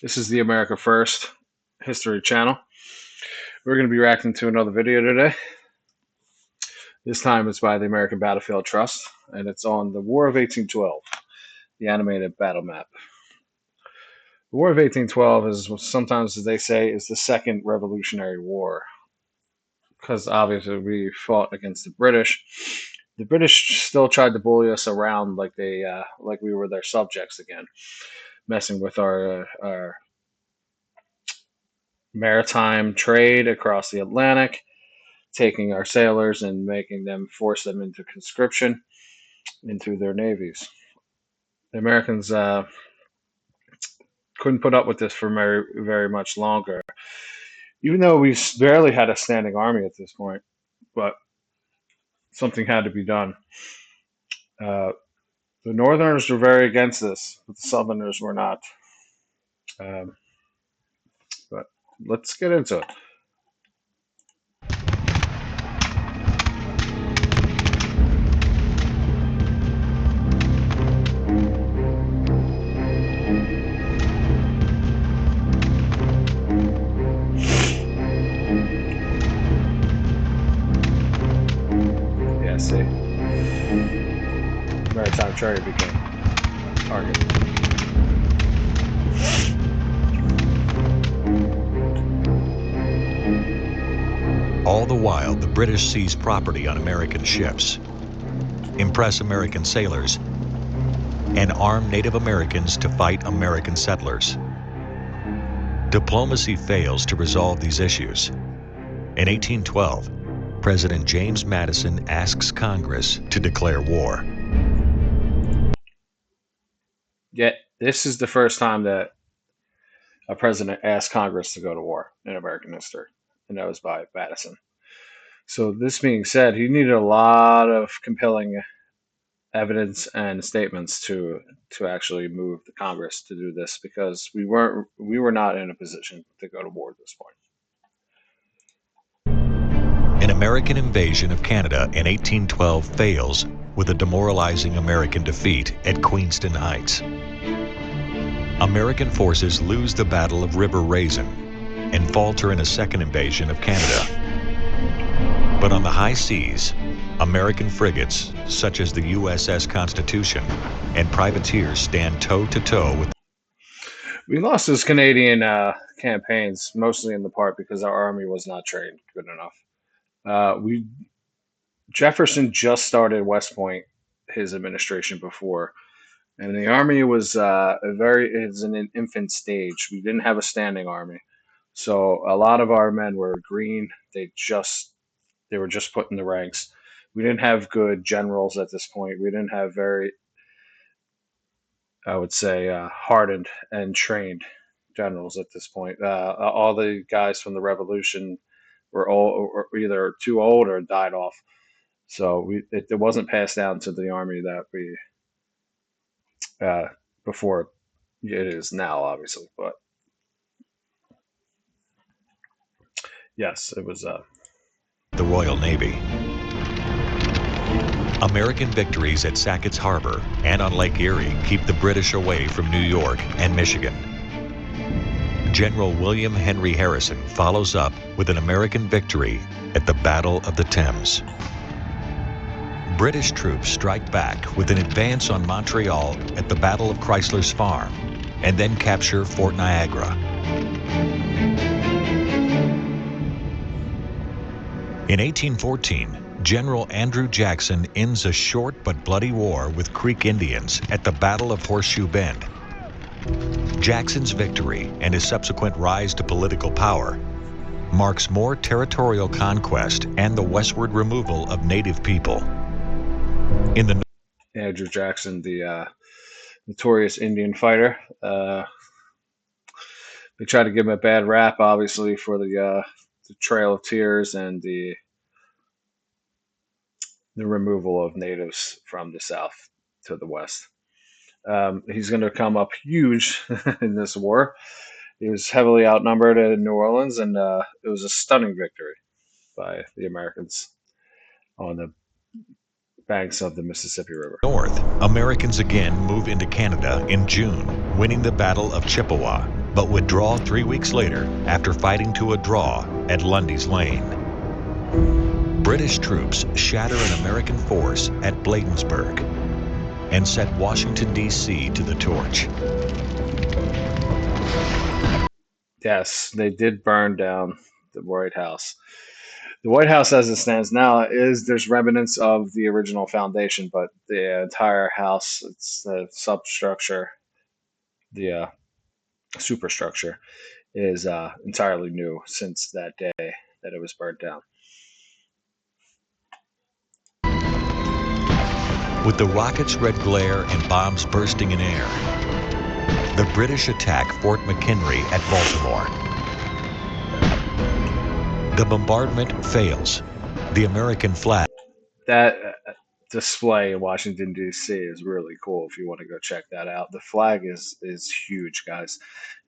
This is the America First History Channel. We're going to be reacting to another video today. This time it's by the American Battlefield Trust, and it's on the War of 1812, the animated battle map. The War of 1812 is sometimes, as they say, is the second Revolutionary War, because obviously we fought against the British. The British still tried to bully us around like we were their subjects again, messing with our maritime trade across the Atlantic, taking our sailors and force them into conscription into their navies. The Americans couldn't put up with this for very, very much longer, even though we barely had a standing army at this point. But something had to be done. The Northerners were very against this, but the Southerners were not. But let's get into it. Yeah, see. Maritime trade became target. All the while, the British seized property on American ships, impress American sailors, and arm Native Americans to fight American settlers. Diplomacy fails to resolve these issues. In 1812, President James Madison asks Congress to declare war. Yet, this is the first time that a president asked Congress to go to war in American history, and that was by Madison. So this being said, he needed a lot of compelling evidence and statements to actually move the Congress to do this, because we were not in a position to go to war at this point. An American invasion of Canada in 1812 fails with a demoralizing American defeat at Queenston Heights. American forces lose the Battle of River Raisin and falter in a second invasion of Canada. But on the high seas, American frigates such as the USS Constitution and privateers stand toe-to-toe with. We lost those Canadian campaigns, mostly in the part because our army was not trained good enough. Jefferson just started West Point, his administration before, and the army was in an infant stage. We didn't have a standing army, so a lot of our men were green. They were just put in the ranks. We didn't have good generals at this point. We didn't have very, I would say, hardened and trained generals at this point. All the guys from the Revolution were either too old or died off. So it wasn't passed down to the army that we before it is now, obviously. But yes, it was the Royal Navy. American victories at Sackett's Harbor and on Lake Erie keep the British away from New York and Michigan. General William Henry Harrison follows up with an American victory at the Battle of the Thames. British troops strike back with an advance on Montreal at the Battle of Chrysler's Farm and then capture Fort Niagara. In 1814, General Andrew Jackson ends a short but bloody war with Creek Indians at the Battle of Horseshoe Bend. Jackson's victory and his subsequent rise to political power marks more territorial conquest and the westward removal of native people. Andrew Jackson, the notorious Indian fighter. They tried to give him a bad rap, obviously, for the Trail of Tears and the removal of natives from the south to the west. He's going to come up huge in this war. He was heavily outnumbered in New Orleans, and it was a stunning victory by the Americans on the banks of the Mississippi River. North, Americans again move into Canada in June, winning the Battle of Chippewa. but withdraw 3 weeks later after fighting to a draw at Lundy's Lane. British troops shatter an American force at Bladensburg and set Washington, D.C. to the torch. Yes, they did burn down the White House. The White House, as it stands now, there's remnants of the original foundation, but the entire house, it's the substructure, the superstructure, is entirely new since that day that it was burned down. With the rocket's red glare and bombs bursting in air, the British attack Fort McHenry at Baltimore. The bombardment fails. The American flag. That display in Washington D.C. is really cool. If you want to go check that out, the flag is huge, guys.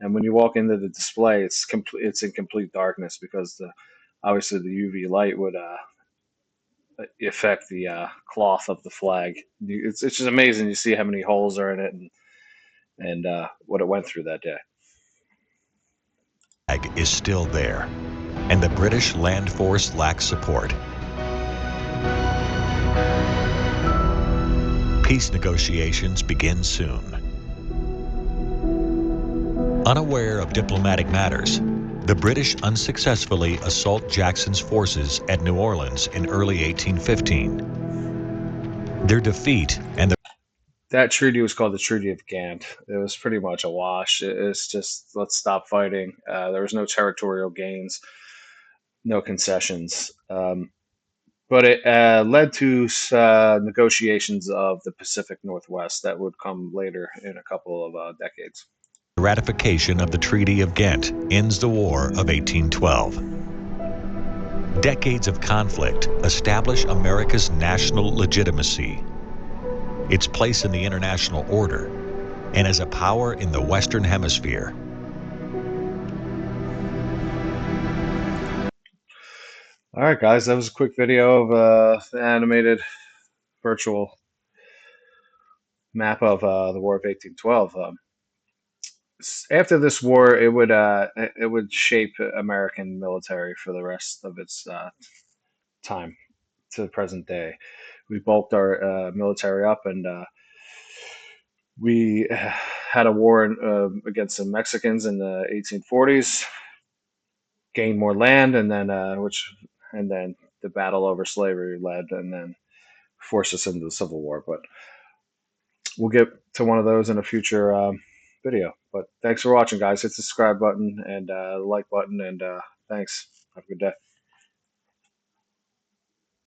And when you walk into the display, it's complete. It's in complete darkness because obviously the UV light would affect the cloth of the flag. It's just amazing. You see how many holes are in it and what it went through that day. Flag is still there, and the British land force lacks support. Peace negotiations begin soon. Unaware of diplomatic matters, the British unsuccessfully assault Jackson's forces at New Orleans in early 1815. Their defeat and That treaty was called the Treaty of Ghent. It was pretty much a wash. It's just, let's stop fighting. There was no territorial gains, no concessions. But it led to negotiations of the Pacific Northwest that would come later in a couple of decades. the ratification of the Treaty of Ghent ends the War of 1812. Decades of conflict establish America's national legitimacy, its place in the international order, and as a power in the Western Hemisphere. All right, guys, that was a quick video of the animated virtual map of the War of 1812. After this war, it would shape American military for the rest of its time to the present day. We bulked our military up, and we had a war against the Mexicans in the 1840s. Gained more land, and then the battle over slavery led, and then forced us into the Civil War. But we'll get to one of those in a future video. But thanks for watching, guys. Hit the subscribe button and the like button, and thanks. Have a good day.